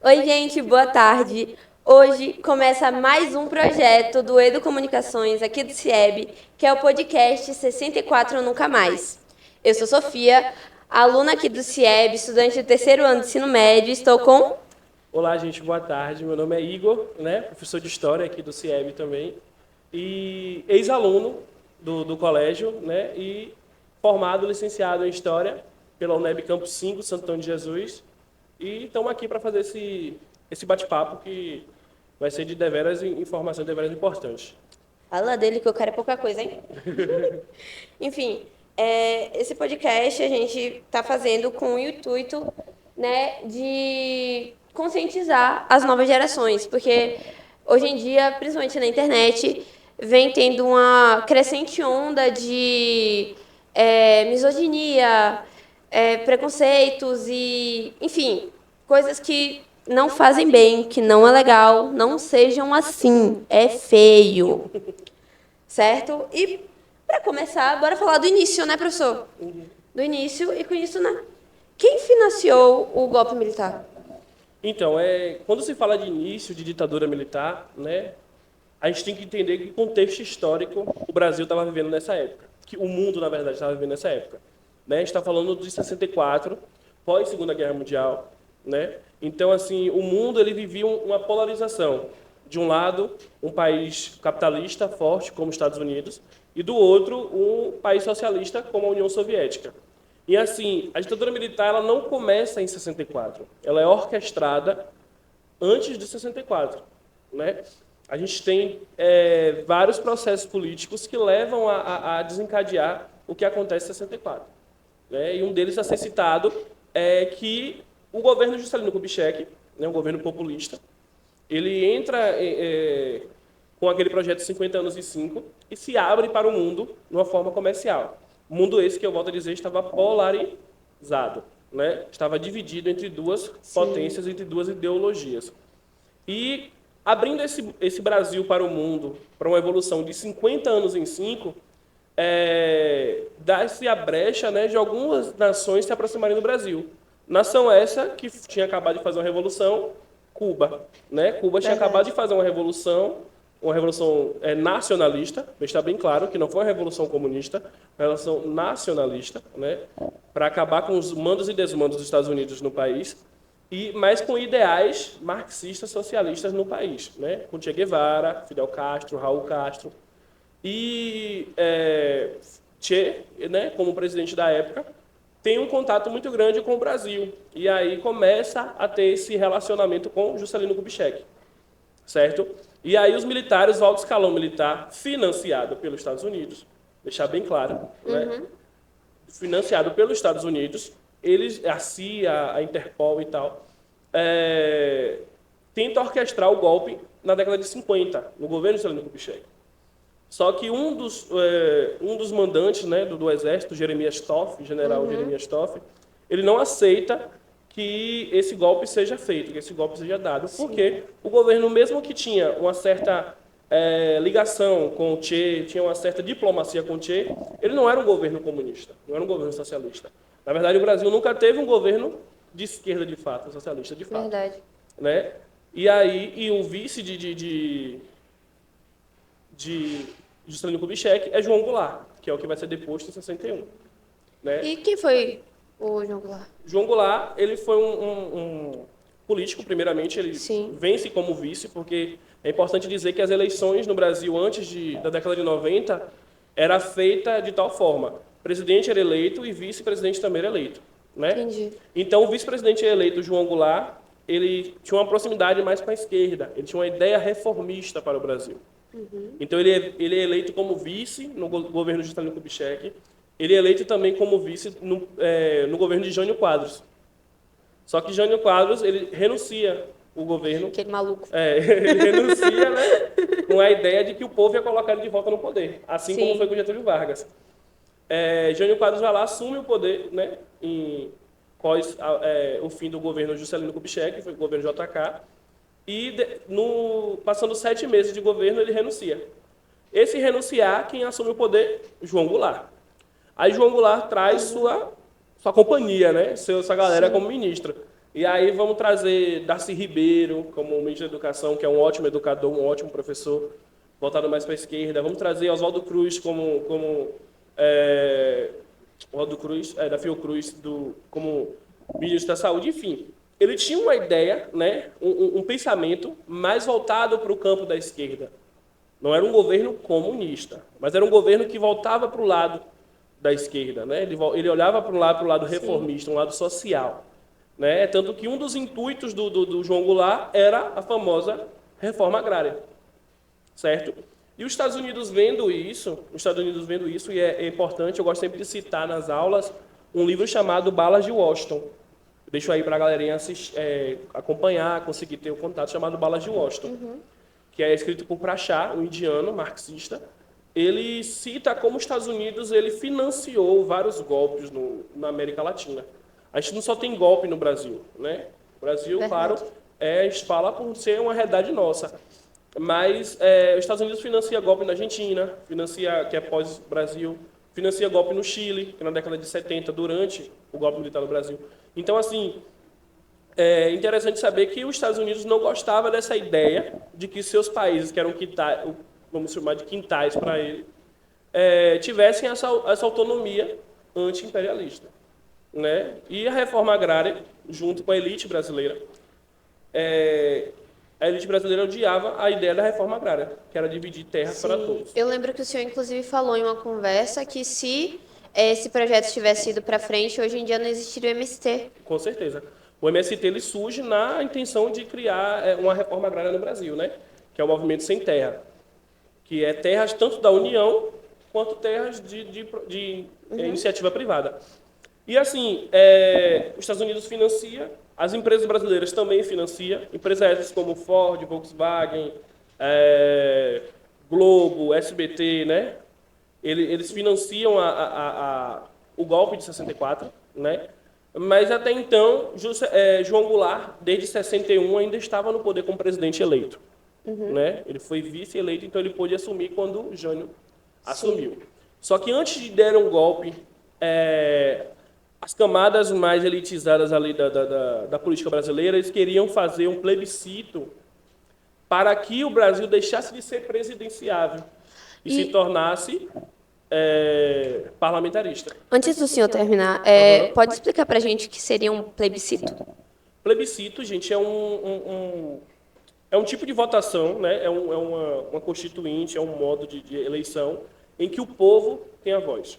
Oi, gente, boa tarde. Hoje começa mais um projeto do Educomunicações aqui do CIEB, que é o podcast 64 Nunca Mais. Eu sou Sofia, aluna aqui do CIEB, estudante do terceiro ano de ensino médio, estou com... Olá, gente, boa tarde. Meu nome é Igor, né? Professor de História aqui do CIEB também, e ex-aluno do colégio, né? E formado, licenciado em História pela UNEB Campus 5, Santo Antônio de Jesus. E estamos aqui para fazer esse bate-papo que vai ser de deveras informação de deveras importante. Fala dele que eu quero é pouca coisa, hein? Enfim, esse podcast a gente está fazendo com o intuito, né, de conscientizar as novas gerações, porque hoje em dia, principalmente na internet, vem tendo uma crescente onda de misoginia, preconceitos e, enfim, coisas que não fazem bem, que não é legal, não sejam assim, é feio, certo? E para começar, bora falar do início, né, professor? Do início e com isso, né? Quem financiou o golpe militar? Então, quando se fala de início de ditadura militar, né? A gente tem que entender que contexto histórico o Brasil estava vivendo nessa época, que o mundo, na verdade, estava vivendo nessa época. Né? A gente está falando de 64, pós-Segunda Guerra Mundial. Né? Então, assim, o mundo ele vivia uma polarização. De um lado, um país capitalista forte, como os Estados Unidos, e do outro, um país socialista, como a União Soviética. E, assim, a ditadura militar ela não começa em 64, ela é orquestrada antes de 64, né? A gente tem vários processos políticos que levam a desencadear o que acontece em 64. Né? E um deles a ser citado é que o governo de Juscelino Kubitschek, né, um governo populista, ele entra com aquele projeto 50 anos e 5 e se abre para o mundo de uma forma comercial. O mundo esse que eu volto a dizer estava polarizado, né? Estava dividido entre duas potências, entre duas ideologias. E abrindo esse Brasil para o mundo, para uma evolução de 50 anos em 5, dá-se a brecha, né, de algumas nações se aproximarem do Brasil. Nação essa que tinha acabado de fazer uma revolução, Cuba. Né? Cuba tinha acabado de fazer uma revolução nacionalista, está bem claro que não foi uma revolução comunista, uma revolução nacionalista, né, para acabar com os mandos e desmandos dos Estados Unidos no país, mas com ideais marxistas socialistas no país, né? Com Che Guevara, Fidel Castro, Raul Castro. E Che, né, como presidente da época, tem um contato muito grande com o Brasil. E aí começa a ter esse relacionamento com Juscelino Kubitschek, certo? E aí os militares, o alto escalão militar, financiado pelos Estados Unidos, deixar bem claro, né? Financiado pelos Estados Unidos, eles, a CIA, a Interpol e tal, tenta orquestrar o golpe na década de 50, no governo de Juscelino Kubitschek. Só que um dos mandantes, né, do exército, Jeremias Toff, general Jeremias Toff, ele não aceita que esse golpe seja feito, que esse golpe seja dado, porque o governo, mesmo que tinha uma certa ligação com o Che, tinha uma certa diplomacia com o Che, ele não era um governo comunista, não era um governo socialista. Na verdade, o Brasil nunca teve um governo de esquerda de fato, socialista de fato. Verdade. Né? E o vice de Juscelino Kubitschek é João Goulart, que é o que vai ser deposto em 61. Né? E quem foi o João Goulart? João Goulart, ele foi um político, primeiramente, ele Sim. vence como vice, porque é importante dizer que as eleições no Brasil antes da década de 90 era feita de tal forma, presidente era eleito e vice-presidente também era eleito. Né? Entendi. Então, o vice-presidente eleito, João Goulart, ele tinha uma proximidade mais com a esquerda, ele tinha uma ideia reformista para o Brasil. Então, ele é eleito como vice no governo de Juscelino Kubitschek, ele é eleito também como vice no governo de Jânio Quadros. Só que Jânio Quadros, ele renuncia o governo. Aquele maluco. Ele renuncia, né, com a ideia de que o povo ia colocar ele de volta no poder, assim Sim. como foi com Getúlio Vargas. Jânio Quadros vai lá, assume o poder, né, após o fim do governo Juscelino Kubitschek, que foi o governo JK, e passando 7 meses de governo, ele renuncia. Esse renunciar, quem assume o poder? João Goulart. Aí João Goulart traz sua companhia, né? Sua galera como ministra. E aí vamos trazer Darcy Ribeiro como ministro da Educação, que é um ótimo educador, um ótimo professor, voltado mais para a esquerda. Vamos trazer Oswaldo Cruz Oswaldo Cruz, da Fiocruz, como ministro da Saúde. Enfim, ele tinha uma ideia, né, um pensamento mais voltado para o campo da esquerda. Não era um governo comunista, mas era um governo que voltava para o lado da esquerda, né? Ele olhava para o lado reformista, um lado social, né? Tanto que um dos intuitos do João Goulart era a famosa reforma agrária, certo? E os Estados Unidos vendo isso, e é importante, eu gosto sempre de citar nas aulas, um livro chamado Balas de Washington. Deixo aí para a galerinha acompanhar, conseguir ter o contato, chamado Balas de Washington, que é escrito por Prachá, um indiano marxista. Ele cita como os Estados Unidos ele financiou vários golpes na América Latina. A gente não só tem golpe no Brasil, né? O Brasil, claro, a gente fala por ser uma realidade nossa. Mas os Estados Unidos financia golpe na Argentina, que é pós-Brasil, financia golpe no Chile, que na década de 70, durante o golpe militar no Brasil. Então, assim, é interessante saber que os Estados Unidos não gostava dessa ideia de que seus países, que eram quintais, vamos chamar de quintais para ele, tivessem essa autonomia anti-imperialista, né? E a reforma agrária, junto com a elite brasileira, a elite brasileira odiava a ideia da reforma agrária, que era dividir terras para todos. Eu lembro que o senhor, inclusive, falou em uma conversa que se esse projeto tivesse ido para frente, hoje em dia não existiria o MST. Com certeza. O MST ele surge na intenção de criar uma reforma agrária no Brasil, né? Que é o Movimento Sem Terra, que é terras tanto da União quanto terras de iniciativa privada. E assim, os Estados Unidos financia, as empresas brasileiras também financiam, empresas como Ford, Volkswagen, Globo, SBT, né? Eles financiam o golpe de 64, né? Mas até então, João Goulart, desde 61, ainda estava no poder como presidente eleito. Né? Ele foi vice-eleito, então ele pôde assumir quando o Jânio assumiu. Só que antes de dar um golpe, as camadas mais elitizadas ali da política brasileira, eles queriam fazer um plebiscito para que o Brasil deixasse de ser presidenciável e se tornasse parlamentarista. Antes do senhor terminar, pode explicar para a gente o que seria um plebiscito? Plebiscito, gente, é um tipo de votação, né? É uma constituinte, é um modo de eleição em que o povo tem a voz,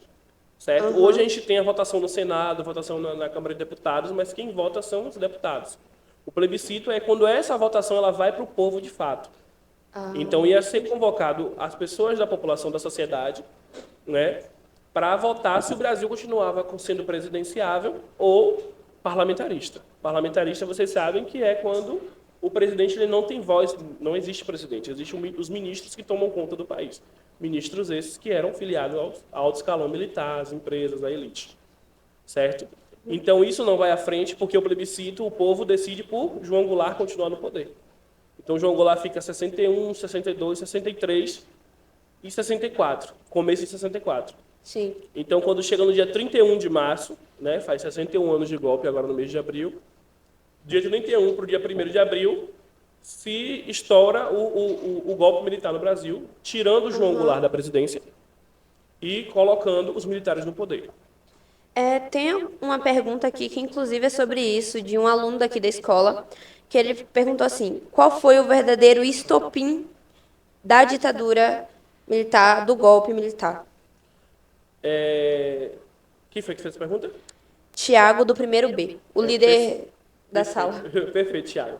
certo? Hoje a gente tem a votação no Senado, a votação na Câmara de Deputados, mas quem vota são os deputados. O plebiscito é quando essa votação ela vai para o povo de fato. Então ia ser convocado as pessoas da população da sociedade, né, para votar se o Brasil continuava sendo presidenciável ou parlamentarista. Parlamentarista, vocês sabem que é quando o presidente ele não tem voz, não existe presidente, existem os ministros que tomam conta do país. Ministros esses que eram filiados ao alto escalão militar, às empresas, à elite. Certo? Então isso não vai à frente porque o plebiscito, o povo decide por João Goulart continuar no poder. Então João Goulart fica 61, 62, 63 e 64, começo de 64. Sim. Então quando chega no dia 31 de março, né, faz 61 anos de golpe agora no mês de abril, dia 31 para o dia 1º de abril, se estoura o golpe militar no Brasil, tirando o João Goulart da presidência e colocando os militares no poder. Tem uma pergunta aqui que, inclusive, é sobre isso, de um aluno daqui da escola, que ele perguntou assim, qual foi o verdadeiro estopim da ditadura militar, do golpe militar? Quem foi que fez a pergunta? Tiago, do primeiro B, o líder da sala. Perfeito, Thiago.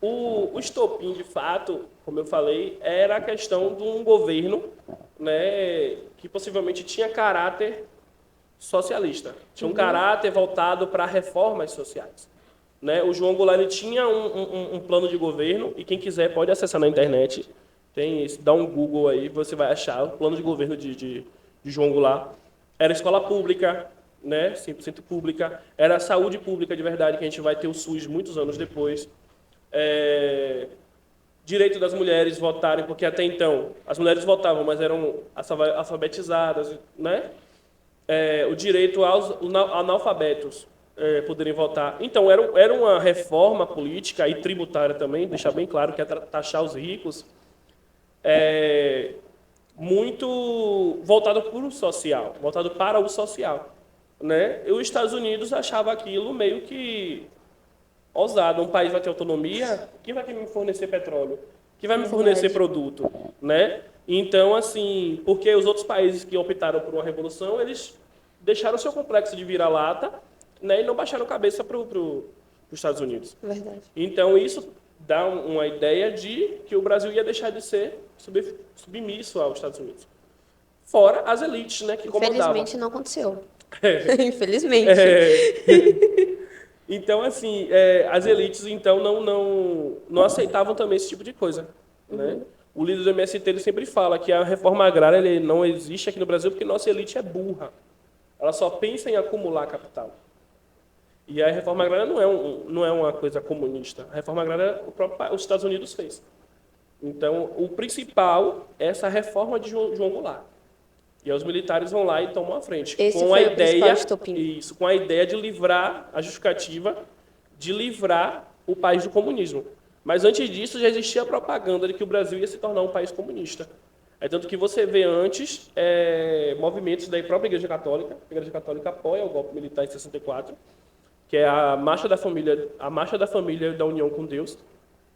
O estopim, de fato, como eu falei, era a questão de um governo, né, que possivelmente tinha caráter socialista. Tinha um caráter voltado para reformas sociais. Né? O João Goulart ele tinha um plano de governo, e quem quiser pode acessar na internet, dá um Google aí, você vai achar o plano de governo de João Goulart. Era escola pública, né, 100% pública, era saúde pública de verdade, que a gente vai ter o SUS muitos anos depois. Direito das mulheres votarem, porque até então as mulheres votavam, mas eram alfabetizadas, né? O direito aos analfabetos poderem votar. Então, era uma reforma política e tributária também, deixar bem claro que é taxar os ricos, muito voltado para o social, voltado para o social, né? E os Estados Unidos achava aquilo meio que ousado. Um país vai ter autonomia, quem vai me fornecer petróleo? Quem vai me fornecer produto, né? Então, assim, porque os outros países que optaram por uma revolução, eles deixaram o seu complexo de vira-lata, né, e não baixaram cabeça para os Estados Unidos. Verdade. Então, isso dá uma ideia de que o Brasil ia deixar de ser submisso aos Estados Unidos. Fora as elites, né, que comandavam. Infelizmente não aconteceu. Infelizmente. Então, assim, as elites, então, não aceitavam também esse tipo de coisa, né? O líder do MST ele sempre fala que a reforma agrária ele não existe aqui no Brasil porque nossa elite é burra. Ela só pensa em acumular capital. E a reforma agrária não é uma coisa comunista. A reforma agrária os Estados Unidos fez. Então, o principal é essa reforma de João Goulart. E aí os militares vão lá e tomam a frente. Esse com foi a o principal ideia, estopim. isso, com a ideia de livrar, a justificativa de livrar o país do comunismo. Mas antes disso já existia a propaganda de que o Brasil ia se tornar um país comunista. É tanto que você vê antes movimentos da própria Igreja Católica. A Igreja Católica apoia o golpe militar de 64, que é a marcha da família da união com Deus,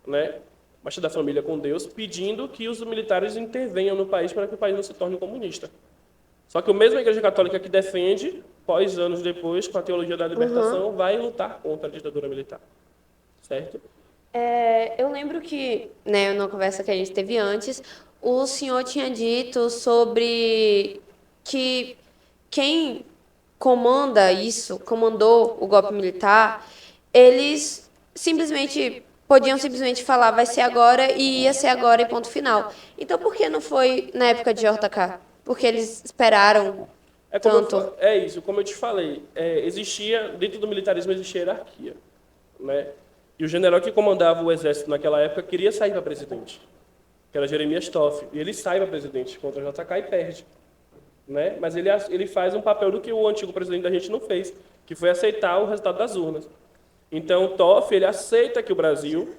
né? Marcha da família com Deus, pedindo que os militares intervenham no país para que o país não se torne comunista. Só que a mesma Igreja Católica que defende, anos depois, com a teologia da libertação, vai lutar contra a ditadura militar. Certo? Eu lembro que, né, numa conversa que a gente teve antes, o senhor tinha dito sobre que quem comandou o golpe militar, eles podiam simplesmente falar vai ser agora e ia ser agora e ponto final. Então por que não foi na época de JK? Porque eles esperaram tanto. É isso, como eu te falei, dentro do militarismo existia hierarquia, né? E o general que comandava o exército naquela época queria sair para presidente, que era Jeremias Toff, e ele sai para presidente contra o JK e perde. Né? Mas ele faz um papel do que o antigo presidente da gente não fez, que foi aceitar o resultado das urnas. Então, o Toff, ele aceita que o Brasil,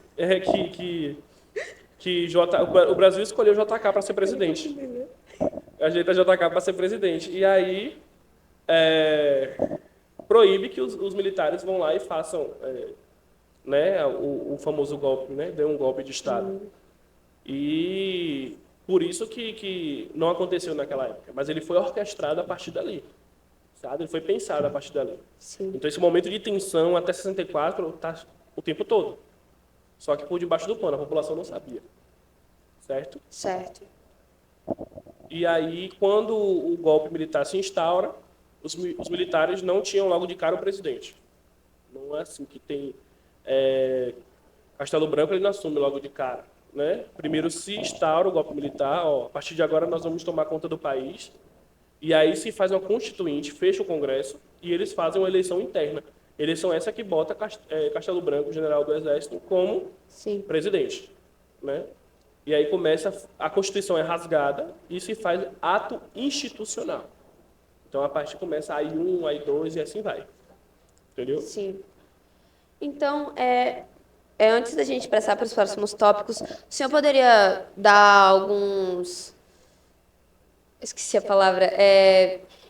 o Brasil escolheu o JK para ser presidente. Ajeita o JK para ser presidente. E aí, proíbe que os militares vão lá e façam né, o famoso golpe, né? Dê um golpe de Estado. E por isso que não aconteceu naquela época. Mas ele foi orquestrado a partir dali. Sabe? Ele foi pensado a partir dali. Sim. Então, esse momento de tensão até 64 está o tempo todo. Só que por debaixo do pano, a população não sabia. Certo? Certo. E aí, quando o golpe militar se instaura, os militares não tinham logo de cara o presidente. Não é assim que tem... Castelo Branco ele não assume logo de cara. Né? Primeiro se instaura o golpe militar, a partir de agora nós vamos tomar conta do país, e aí se faz uma constituinte, fecha o Congresso, e eles fazem uma eleição interna. Eleição essa que bota Castelo Branco, general do Exército, como presidente. Né? E aí a Constituição é rasgada e se faz ato institucional. Então a partir começa aí 1, aí 2 e assim vai. Entendeu? Sim. Então, antes da gente passar para os próximos tópicos, o senhor poderia dar alguns... Esqueci a palavra.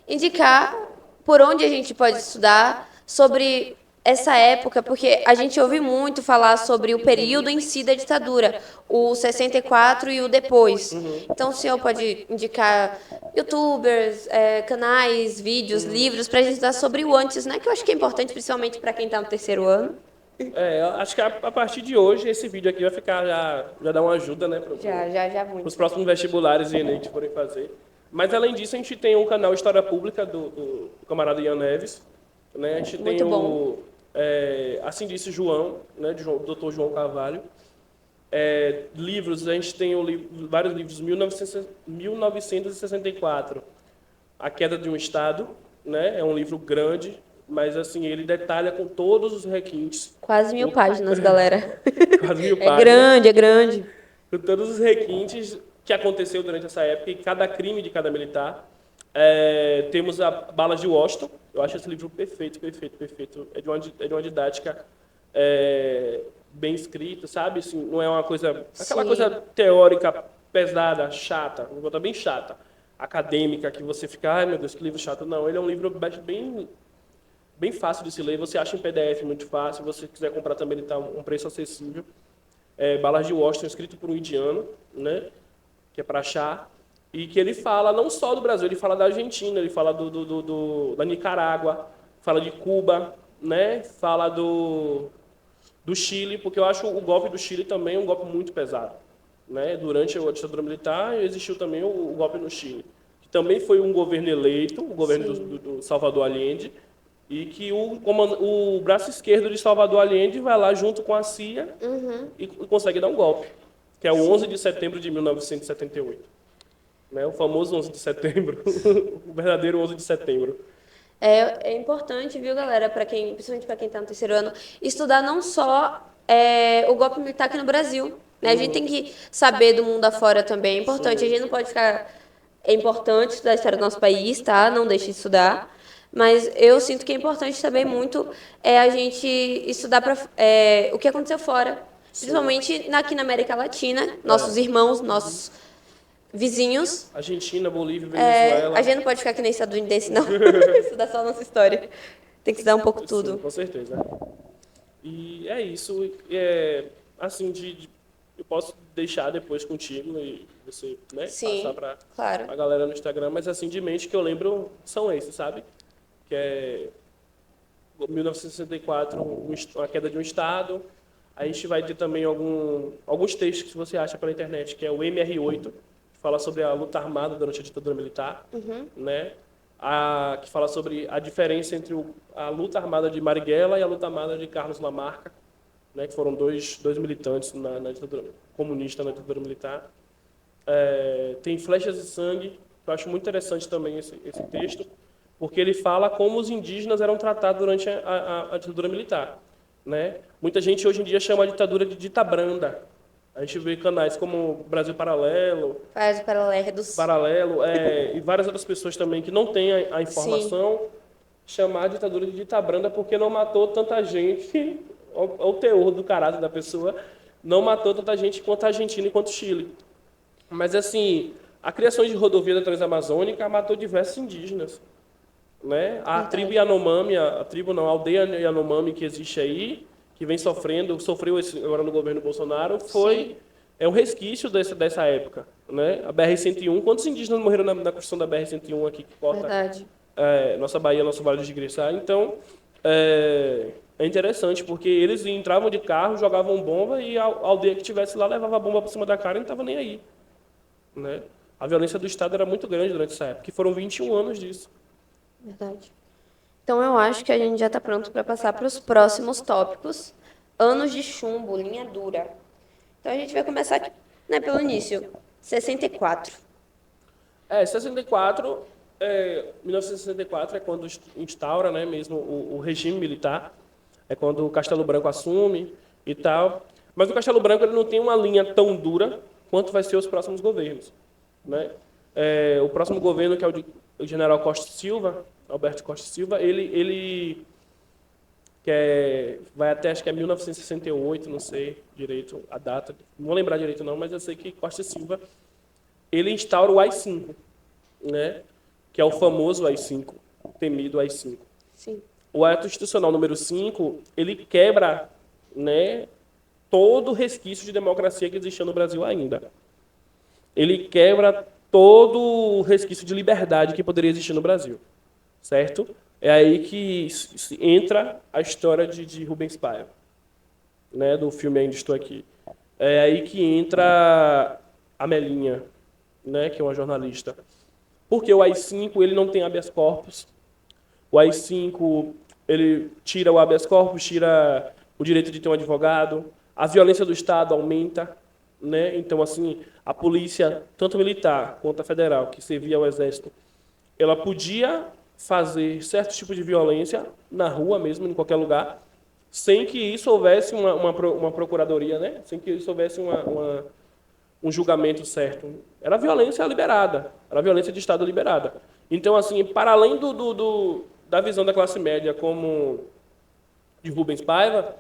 Indicar por onde a gente pode estudar sobre essa época, porque a gente ouve muito falar sobre o período em si da ditadura, o 64 e o depois. Então, o senhor pode indicar youtubers, canais, vídeos, livros, para a gente estudar sobre o antes, né? Que eu acho que é importante, principalmente para quem está no terceiro ano. Acho que a partir de hoje esse vídeo aqui vai ficar, já dá uma ajuda, né? Já muito. Os próximos vestibulares e Enem que forem fazer. Mas além disso, a gente tem um canal História Pública do camarada Ian Neves. Né? A gente tem o Assim Disse João, né? Do Dr. João Carvalho. Livros, a gente tem vários livros. 1964, A Queda de um Estado. Né? É um livro grande. Mas, assim, ele detalha com todos os requintes. Quase 1000 páginas, galera. Quase 1000 páginas. É grande. Com todos os requintes que aconteceu durante essa época e cada crime de cada militar. Temos a Balas de Washington, Eu acho esse livro perfeito, perfeito, perfeito. É de uma didática bem escrita, sabe? Assim, não é uma coisa... Aquela Sim. coisa teórica, pesada, chata, vou botar bem chata, acadêmica, que você fica, ai meu Deus, que livro chato. Não, ele é um livro bem fácil de se ler, você acha em PDF muito fácil, se você quiser comprar também ele está um preço acessível. Balas de Washington, escrito por um indiano, né, que é para achar, e que ele fala não só do Brasil, ele fala da Argentina, ele fala da Nicarágua, fala de Cuba, né, fala do Chile, porque eu acho o golpe do Chile também um golpe muito pesado. Né? Durante a ditadura militar existiu também o golpe no Chile, que também foi um governo eleito, o governo do Salvador Allende, e que o braço esquerdo de Salvador Allende vai lá junto com a CIA e consegue dar um golpe, que é o 11 de setembro de 1978. Né? O famoso 11 de setembro, o verdadeiro 11 de setembro. É importante, viu, galera, principalmente para quem está no terceiro ano, estudar não só o golpe militar aqui no Brasil. Né? A gente tem que saber do mundo afora também. É importante. Sim. A gente não pode ficar. É importante estudar a história do nosso país, tá? Não deixe de estudar. Mas eu sinto que é importante também muito a gente estudar o que aconteceu fora. Principalmente aqui na América Latina, nossos irmãos, nossos vizinhos. Argentina, Bolívia, Venezuela. A gente não pode ficar que nem estadunidense, não. Estudar só a nossa história. Tem que estudar um pouco tudo. Sim, com certeza. E é isso. Assim, eu posso deixar depois contigo e você, né, Sim, passar para claro. a galera no Instagram, mas assim, de mente que eu lembro são esses, sabe? Que é 1964, a queda de um Estado. A gente vai ter também alguns textos que você acha pela internet, que é o MR8, que fala sobre a luta armada durante a ditadura militar, né? Que fala sobre a diferença entre a luta armada de Marighella e a luta armada de Carlos Lamarca, né? Que foram dois militantes na ditadura comunista, na ditadura militar. Tem Flechas de Sangue, que eu acho muito interessante também esse texto, porque ele fala como os indígenas eram tratados durante a ditadura militar. Né? Muita gente hoje em dia chama a ditadura de dita branda. A gente vê canais como Brasil Paralelo, e várias outras pessoas também que não têm a informação, chamar a ditadura de dita branda porque não matou tanta gente, o teor do caráter da pessoa, não matou tanta gente quanto a Argentina e quanto o Chile. Mas assim, a criação de rodovia da Transamazônica matou diversos indígenas. Né? A tribo Yanomami, a aldeia Yanomami que existe aí, que vem sofreu agora no governo Bolsonaro, é um resquício dessa época. Né? A BR-101, quantos indígenas morreram na construção da BR-101 aqui, que corta nossa Bahia, nosso Vale de Igreçá? Então, é interessante, porque eles entravam de carro, jogavam bomba e a aldeia que estivesse lá levava a bomba por cima da cara e não estava nem aí. Né? A violência do Estado era muito grande durante essa época, e foram 21 anos disso. Verdade. Então, eu acho que a gente já está pronto para passar para os próximos tópicos. Anos de chumbo, linha dura. Então, a gente vai começar aqui, né, pelo início. 64. 1964 é quando instaura, né, mesmo o regime militar. É quando o Castelo Branco assume e tal. Mas o Castelo Branco ele não tem uma linha tão dura quanto vai ser os próximos governos. Né? O próximo governo, que é o general Costa Silva, Alberto Costa Silva, ele vai até, acho que é 1968, não sei direito a data, não vou lembrar direito não, mas eu sei que Costa Silva, ele instaura o AI-5, né? Que é o famoso AI-5, o temido AI-5. Sim. O ato institucional número 5, ele quebra, né, todo o resquício de democracia que existia no Brasil ainda. Ele quebra todo o resquício de liberdade que poderia existir no Brasil. Certo? É aí que entra a história de Rubens Paiva, né, do filme Ainda Estou Aqui. É aí que entra a Melinha, né, que é uma jornalista. Porque o AI-5 ele não tem habeas corpus. O AI-5 ele tira o habeas corpus, tira o direito de ter um advogado. A violência do Estado aumenta. Né? Então, assim, a polícia, tanto militar quanto a federal, que servia ao Exército, ela podia fazer certo tipo de violência na rua mesmo, em qualquer lugar, sem que isso houvesse uma procuradoria, né? Sem que isso houvesse um julgamento certo. Era violência liberada, era violência de Estado liberada. Então, assim, para além da visão da classe média como de Rubens Paiva,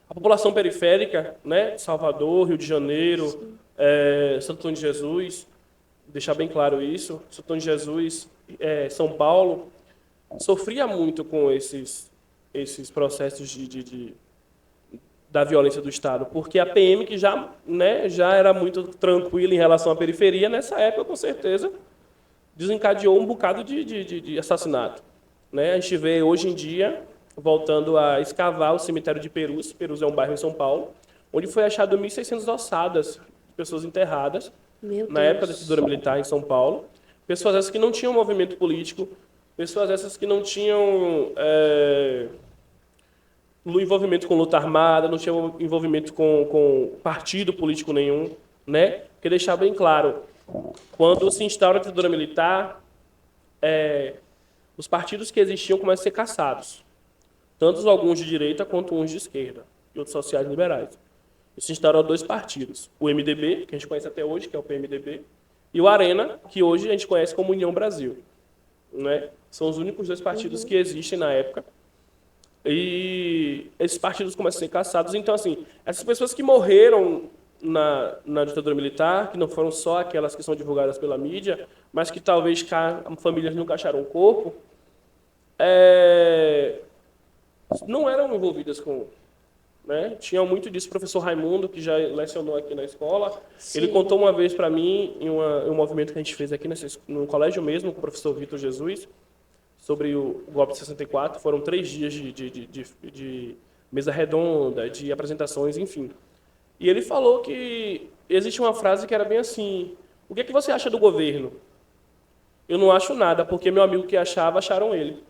a população periférica, né, Salvador, Rio de Janeiro, Santo Antônio de Jesus, deixar bem claro isso, Santo Antônio de Jesus, São Paulo, sofria muito com esses processos da violência do Estado, porque a PM, que já, né, já era muito tranquila em relação à periferia, nessa época, com certeza, desencadeou um bocado de assassinato. Né? A gente vê, hoje em dia, voltando a escavar o cemitério de Perus. Perus é um bairro em São Paulo, onde foi achado 1.600 ossadas de pessoas enterradas, na época da ditadura militar em São Paulo. Pessoas essas que não tinham movimento político, pessoas essas que não tinham envolvimento com luta armada, não tinham envolvimento com partido político nenhum, né? Porque deixar bem claro, quando se instaura a ditadura militar, os partidos que existiam começam a ser caçados, tanto alguns de direita quanto uns de esquerda, e outros sociais liberais. E se instaurou 2 partidos, o MDB, que a gente conhece até hoje, que é o PMDB, e o Arena, que hoje a gente conhece como União Brasil. Né? São os únicos 2 partidos que existem na época. E esses partidos começam a ser caçados. Então, assim, essas pessoas que morreram na ditadura militar, que não foram só aquelas que são divulgadas pela mídia, mas que talvez famílias nunca acharam o corpo, não eram envolvidas com... Né? Tinha muito disso. O professor Raimundo, que já lecionou aqui na escola, sim, ele contou uma vez para mim, em um movimento que a gente fez aqui no colégio mesmo, com o professor Vitor Jesus, sobre o golpe de 64. Foram 3 dias de mesa redonda, de apresentações, enfim. E ele falou que existe uma frase que era bem assim: o que é que você acha do governo? Eu não acho nada, porque meu amigo que achava, acharam ele.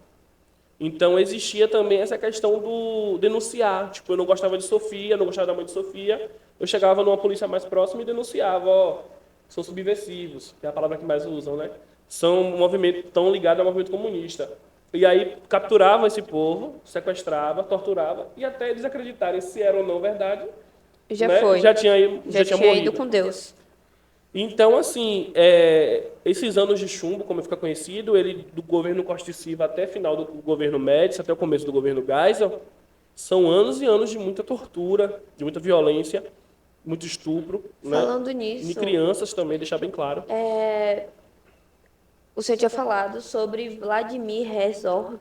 Então existia também essa questão do denunciar. Tipo, eu não gostava de Sofia, não gostava da mãe de Sofia, eu chegava numa polícia mais próxima e denunciava: são subversivos, que é a palavra que mais usam, né? São um movimento tão ligado ao movimento comunista. E aí capturava esse povo, sequestrava, torturava, e até eles acreditarem se era ou não verdade, já né? foi. Já tinha morrido. Ido com Deus. Então, assim, esses anos de chumbo, como fica conhecido, ele do governo Costa e Silva até final do governo Médici, até o começo do governo Geisel, são anos e anos de muita tortura, de muita violência, muito estupro. Falando né? nisso... E crianças também, deixar bem claro. O senhor tinha falado sobre Vladimir Herzog.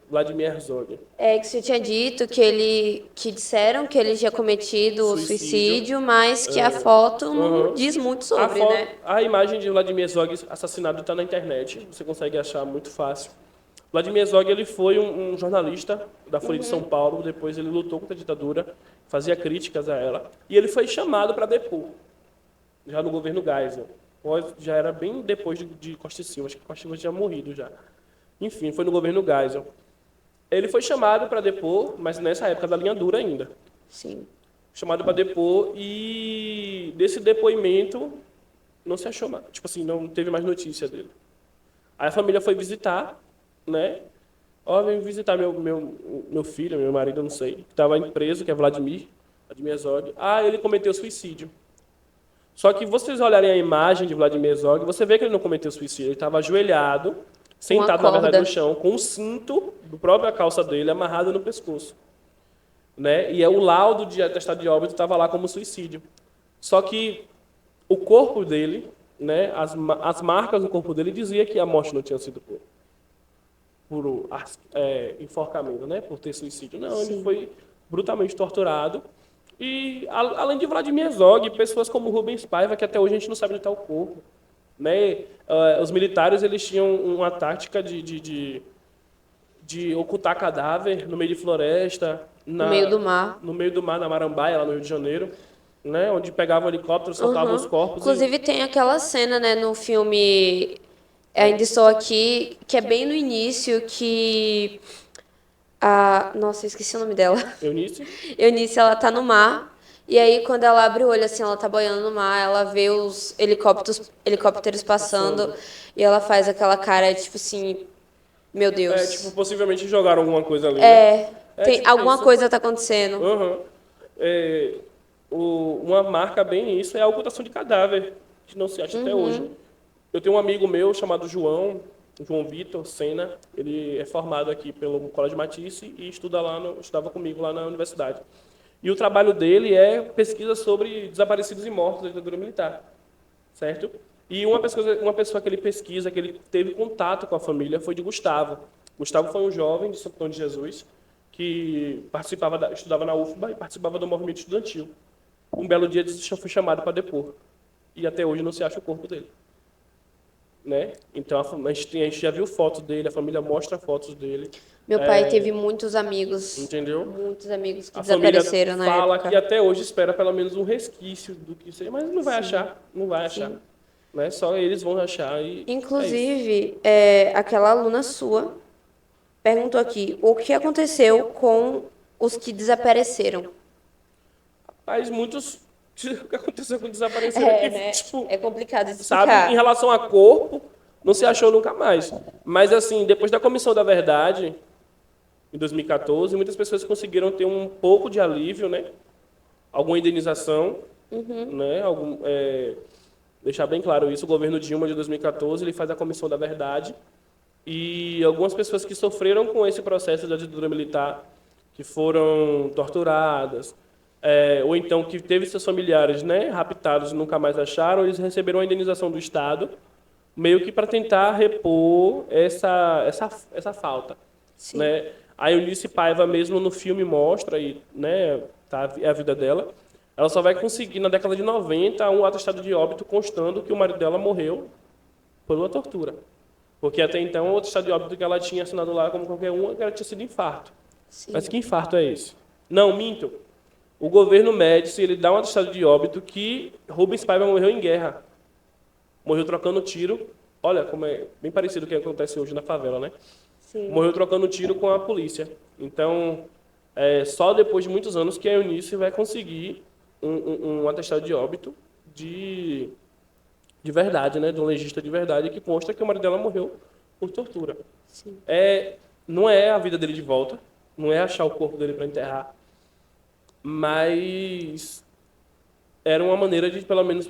Vladimir Herzog. Que você tinha dito que disseram que ele tinha cometido suicídio, mas que a foto não diz muito sobre, né? A imagem de Vladimir Herzog assassinado está na internet, você consegue achar muito fácil. Vladimir Herzog, ele foi um jornalista da Folha de São Paulo, depois ele lutou contra a ditadura, fazia críticas a ela, e ele foi chamado para depor, já no governo Geisel. Já era bem depois de Costa e Silva, acho que Costa e Silva tinha morrido já. Enfim, foi no governo Geisel. Ele foi chamado para depor, mas nessa época da linha dura ainda. Sim. Chamado para depor, e desse depoimento não se achou mais. Tipo assim, não teve mais notícia dele. Aí a família foi visitar, né? Vem visitar meu filho, meu marido, não sei, que estava preso, que é Vladimir Herzog. Ele cometeu suicídio. Só que vocês olharem a imagem de Vladimir Herzog, você vê que ele não cometeu suicídio. Ele estava ajoelhado, sentado, na verdade, no chão, com um cinto do própria calça dele amarrado no pescoço. Né? E o laudo de atestado de óbito estava lá como suicídio. Só que o corpo dele, né, as marcas no corpo dele dizia que a morte não tinha sido por enforcamento, né, por ter suicídio. Não, Sim. Ele foi brutalmente torturado. E, além de Vladimir Herzog, pessoas como Rubens Paiva, que até hoje a gente não sabe onde está o corpo. Né? Os militares, eles tinham uma tática de ocultar cadáver no meio de floresta. No meio do mar. No meio do mar, na Marambaia, lá no Rio de Janeiro. Né? Onde pegavam helicópteros, soltavam os corpos. Inclusive tem aquela cena, né, no filme Ainda Estou Aqui, que é bem no início, que... Nossa, eu esqueci o nome dela. Eunice, ela tá no mar. E aí, quando ela abre o olho, assim, ela tá boiando no mar, ela vê os helicópteros passando, e ela faz aquela cara, tipo assim, meu Deus. Possivelmente jogaram alguma coisa ali. Alguma coisa tá acontecendo. Uma marca bem isso é a ocultação de cadáver, que não se acha até hoje. Eu tenho um amigo meu chamado João, João Vitor Sena, ele é formado aqui pelo Colégio Matisse e estudava comigo lá na universidade. E o trabalho dele é pesquisa sobre desaparecidos e mortos da ditadura militar, certo? E uma pessoa que ele pesquisa, que ele teve contato com a família, foi de Gustavo. Gustavo foi um jovem de Santo Antônio de Jesus que estudava na UFBA e participava do movimento estudantil. Um belo dia ele foi chamado para depor. E até hoje não se acha o corpo dele. Né? Então a gente já viu fotos dele, a família mostra fotos dele. Meu pai teve muitos amigos. Entendeu? Muitos amigos que A desapareceram família na fala época. que até hoje espera pelo menos um resquício do que seja, mas não vai achar, não vai achar. Né? Só eles vão achar e Inclusive, aquela aluna sua perguntou aqui o que aconteceu com os que desapareceram. Mas muitos o que aconteceu com desapareceram aqui, Né? tipo, É complicado sabe, explicar. em relação a corpo, não se achou nunca mais. Mas assim, depois da Comissão da Verdade, em 2014, muitas pessoas conseguiram ter um pouco de alívio, né? Alguma indenização, né? Deixar bem claro isso, o governo Dilma de 2014, ele faz a Comissão da Verdade e algumas pessoas que sofreram com esse processo da ditadura militar, que foram torturadas, ou então que teve seus familiares, né, raptados e nunca mais acharam, eles receberam a indenização do Estado, meio que para tentar repor essa falta. Sim. Né? A Eunice Paiva mesmo no filme mostra, e, né, é a vida dela, ela só vai conseguir, na década de 90, um atestado de óbito constando que o marido dela morreu por uma tortura. Porque até então, o atestado de óbito que ela tinha assinado lá, como qualquer um, ela tinha sido infarto. Sim. Mas que infarto é esse? Não, minto. O governo Médici, ele dá um atestado de óbito que Rubens Paiva morreu em guerra. Morreu trocando tiro. Olha, como é bem parecido com o que acontece hoje na favela, né? Sim. Morreu trocando tiro com a polícia. Então, só depois de muitos anos que a Eunice vai conseguir um atestado de óbito de verdade, né? De um legista de verdade, que consta que o marido dela morreu por tortura. Sim. Não é a vida dele de volta, não é achar o corpo dele para enterrar, mas era uma maneira de, pelo menos,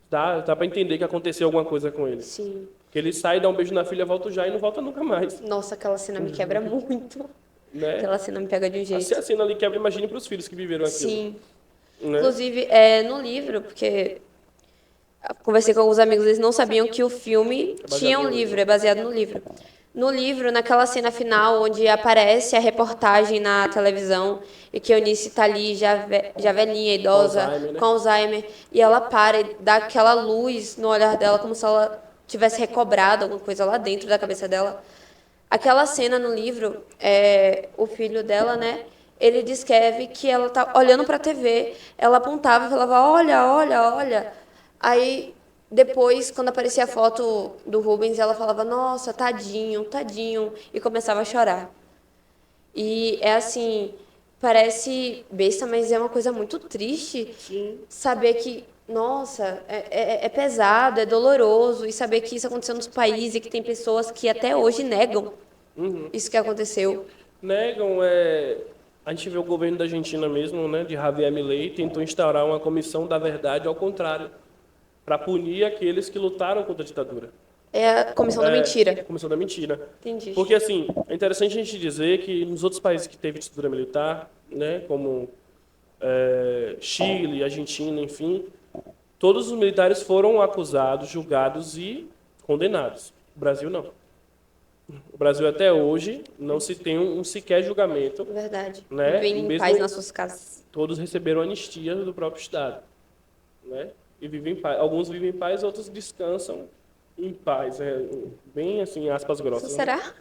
dá para entender que aconteceu alguma coisa com ele. Sim. Que ele sai, dá um beijo na filha, volta já e não volta nunca mais. Nossa, aquela cena me quebra muito. Né? Aquela cena me pega de um jeito. Se a cena ali quebra, imagine para os filhos que viveram aquilo. Sim. Né? Inclusive, no livro, porque conversei com alguns amigos, eles não sabiam que o filme tinha um livro, é baseado no livro. No livro, naquela cena final, onde aparece a reportagem na televisão e que a Eunice está ali, já velhinha, idosa, Alzheimer, né? com Alzheimer, e ela para e dá aquela luz no olhar dela, como se ela tivesse recobrado alguma coisa lá dentro da cabeça dela. Aquela cena no livro, o filho dela, né? Ele descreve que ela tá olhando para a TV, ela apontava e falava, olha, olha, olha. Aí, depois, quando aparecia a foto do Rubens, ela falava, nossa, tadinho, tadinho, e começava a chorar. E é assim, parece besta, mas é uma coisa muito triste. Sim. Saber que, nossa, é pesado, é doloroso, e saber que isso aconteceu nos países e que tem pessoas que até hoje negam isso que aconteceu. Negam, a gente vê o governo da Argentina mesmo, né, de Javier Milei, tentou instaurar uma comissão da verdade ao contrário, para punir aqueles que lutaram contra a ditadura. É a comissão da mentira. Comissão da mentira. Entendi. Porque, assim, é interessante a gente dizer que nos outros países que teve ditadura militar, né, como Chile, Argentina, enfim, todos os militares foram acusados, julgados e condenados. O Brasil não. O Brasil até hoje não se tem um sequer julgamento. Verdade. Né? Vivem em paz nas suas casas. Todos receberam anistia do próprio Estado. Né? E vivem em paz. Alguns vivem em paz, outros descansam em paz. Bem assim, aspas grossas. Será? Né?